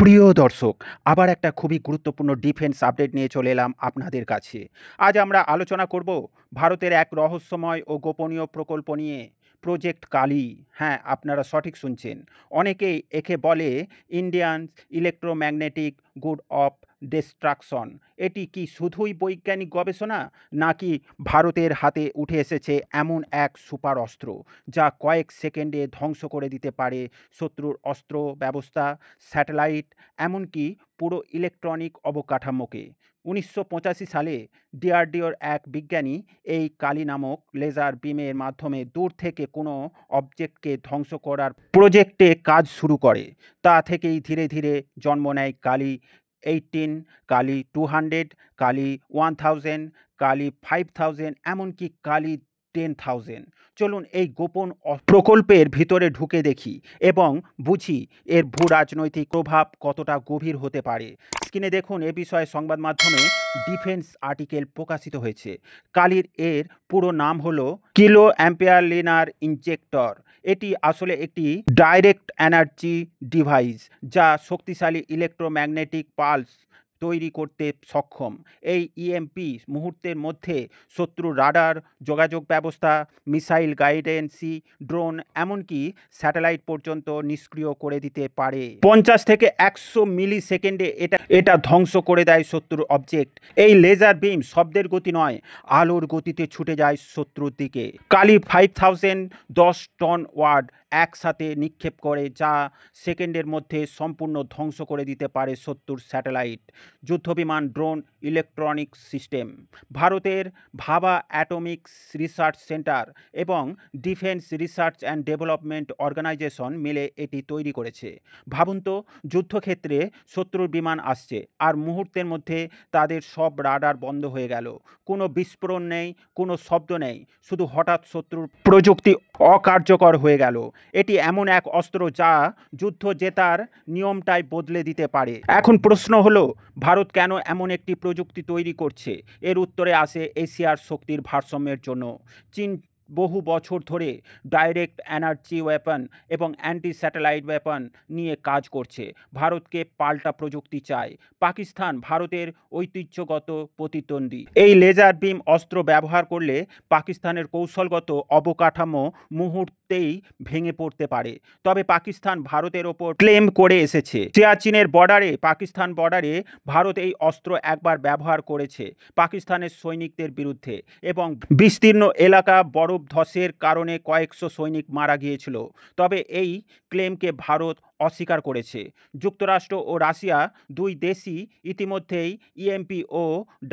প্রিয় দর্শক, আবার একটা খুবই গুরুত্বপূর্ণ ডিফেন্স আপডেট নিয়ে চলে এলাম আপনাদের কাছে। আজ আমরা আলোচনা করব ভারতের এক রহস্যময় ও গোপনীয় প্রকল্প নিয়ে, প্রজেক্ট কালী। হ্যাঁ, আপনারা সঠিক শুনছেন। অনেকেই একে বলে Indian electromagnetic good of distraction. এটি কি শুধুই বৈজ্ঞানিক গবেষণা, নাকি ভারতের হাতে উঠে এসেছে এমন এক সুপার অস্ত্র যা কয়েক সেকেন্ডে ধ্বংস করে দিতে পারে শত্রুর অস্ত্র ব্যবস্থা, স্যাটেলাইট, এমনকি পুরো ইলেকট্রনিক অবকাঠামোকে? 1985 সালে ডিআরডিওর এক বিজ্ঞানী এই কালী নামক লেজার বিমের মাধ্যমে দূর থেকে কোনো অবজেক্টকে ধ্বংস করার প্রজেক্টে কাজ শুরু করে। তা থেকেই ধীরে ধীরে জন্ম নেয় কালী 18, কালী 200, কালী 1000, কালী 5000, এমনকি কালী 10,000। চলুন এই গোপন প্রকল্পের ভিতরে ঢুকে দেখি এবং বুঝি এর ভূ রাজনৈতিক প্রভাব কতটা গভীর হতে পারে। স্ক্রিনে দেখুন, এ বিষয়ে সংবাদ মাধ্যমে ডিফেন্স আর্টিকেল প্রকাশিত হয়েছে। কালীর এর পুরো নাম হলো কিলো অ্যাম্পিয়ার লিনার ইনজেক্টর। এটি আসলে একটি ডাইরেক্ট এনার্জি ডিভাইস যা শক্তিশালী ইলেকট্রোম্যাগনেটিক পালস তৈরি করতে সক্ষম। এই ইএমপি মুহূর্তের মধ্যে শত্রুর রাডার, যোগাযোগ ব্যবস্থা, মিসাইল গাইডেন্সি, ড্রোন, এমনকি স্যাটেলাইট পর্যন্ত নিষ্ক্রিয় করে দিতে পারে। 50 থেকে 100 মিলি সেকেন্ডে এটা ধ্বংস করে দেয় শত্রুর অবজেক্ট। এই লেজার বিম শব্দের গতি নয়, আলোর গতিতে ছুটে যায় শত্রুর দিকে। কালী 5000 10 টন ওয়ার্ড একসাথে নিক্ষেপ করে, যা সেকেন্ডের মধ্যে সম্পূর্ণ ধ্বংস করে দিতে পারে শত্রুর স্যাটেলাইট, যুদ্ধবিমান, ড্রোন, ইলেকট্রনিক সিস্টেম। ভারতের ভাবা অ্যাটমিক্স রিসার্চ সেন্টার এবং defence research and development organisation মিলে এটি তৈরি করেছে। ভাবুন তো, যুদ্ধক্ষেত্রে শত্রুর বিমান আসছে আর মুহূর্তের মধ্যে তাদের সব রাডার বন্ধ হয়ে গেল। কোনো বিস্ফোরণ নেই, কোনো শব্দ নেই, শুধু হঠাৎ শত্রুর প্রযুক্তি অকার্যকর হয়ে গেল। এটি এমন এক অস্ত্র যা যুদ্ধ জেতার নিয়মটাই বদলে দিতে পারে। এখন প্রশ্ন হলো, ভারত কেন এমন একটি প্রযুক্তি তৈরি করছে? এর উত্তরে আসে এশিয়ার শক্তির ভারসাম্যের জন্য। চীন বহু বছর ধরে ডাইরেক্ট এনার্জি ওয়েপন এবং অ্যান্টি স্যাটেলাইট ওয়েপন নিয়ে কাজ করছে। ভারতকে পাল্টা প্রযুক্তি চায়। পাকিস্তান ভারতের ঐতিহ্যগত প্রতিদ্বন্দ্বী। এই লেজার বিম অস্ত্র ব্যবহার করলে পাকিস্তানের কৌশলগত অবকাঠামো মুহূর্তেই ভেঙে পড়তে পারে। তবে পাকিস্তান ভারতের ওপর ক্লেম করে এসেছে। সিয়াচিনের বর্ডারে, পাকিস্তান বর্ডারে ভারত এই অস্ত্র একবার ব্যবহার করেছে পাকিস্তানের সৈনিকদের বিরুদ্ধে, এবং বিস্তীর্ণ এলাকা বরফ ধসের কারণে কয়েকশো সৈনিক মারা গিয়েছিল। তবে এই ক্লেমকে ভারত অস্বীকার করেছে। যুক্তরাষ্ট্র ও রাশিয়া দুই দেশই ইতিমধ্যেই ইএমপি ও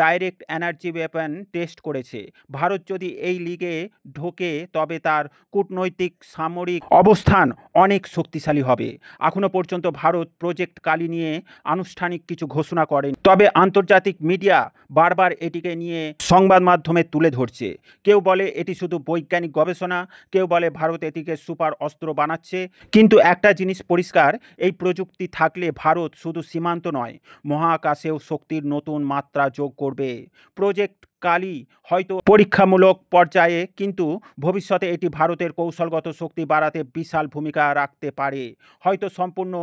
ডাইরেক্ট এনার্জি ওয়েপন টেস্ট করেছে। ভারত যদি এই লিগে ঢোকে তবে তার কূটনৈতিক সামরিক অবস্থান অনেক শক্তিশালী হবে। এখনও পর্যন্ত ভারত প্রজেক্ট কালী নিয়ে আনুষ্ঠানিক কিছু ঘোষণা করেনি, তবে আন্তর্জাতিক মিডিয়া বারবার এটিকে নিয়ে সংবাদ মাধ্যমে তুলে ধরছে। কেউ বলে এটি শুধু বৈজ্ঞানিক গবেষণা, কেউ বলে ভারত এটিকে সুপার অস্ত্র বানাচ্ছে। কিন্তু একটা জিনিস পরিষ্কার, এই প্রযুক্তি থাকলে ভারত শুধু সীমান্ত নয়, মহাকাশেও শক্তির নতুন মাত্রা যোগ করবে। প্রজেক্ট কালী হয়তো পরীক্ষামূলক পর্যায়ে, কিন্তু ভবিষ্যতে এটি ভারতের কৌশলগত শক্তি বাড়াতে বিশাল ভূমিকা রাখতে পারে। হয়তো সম্পূর্ণ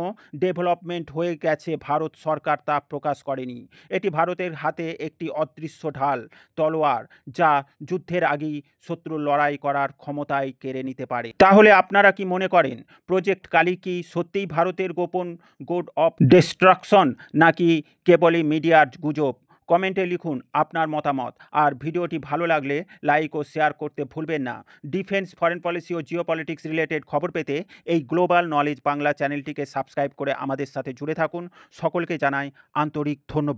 ডেভেলপমেন্ট হয়ে গেছে, ভারত সরকার তা প্রকাশ করেনি। এটি ভারতের হাতে একটি অদৃশ্য ঢাল, তলোয়ার, যা যুদ্ধের আগেই শত্রুর লড়াই করার ক্ষমতায় কেড়ে নিতে পারে। তাহলে আপনারা কি মনে করেন, প্রজেক্ট কালী কি সত্যিই ভারতের গোপন গুড অফ ডিস্ট্রাকশন, নাকি কেবলই মিডিয়ার গুজব? কমেন্টে লিখুন আপনার মতামত, আর ভিডিওটি ভালো লাগলে লাইক ও শেয়ার করতে ভুলবেন না। ডিফেন্স, ফরেন পলিসি ও জিওপলিটিক্স রিলেটেড খবর পেতে এই গ্লোবাল নলেজ বাংলা চ্যানেলটিকে সাবস্ক্রাইব করে আমাদের সাথে জুড়ে থাকুন। সকলকে জানাই আন্তরিক ধন্যবাদ।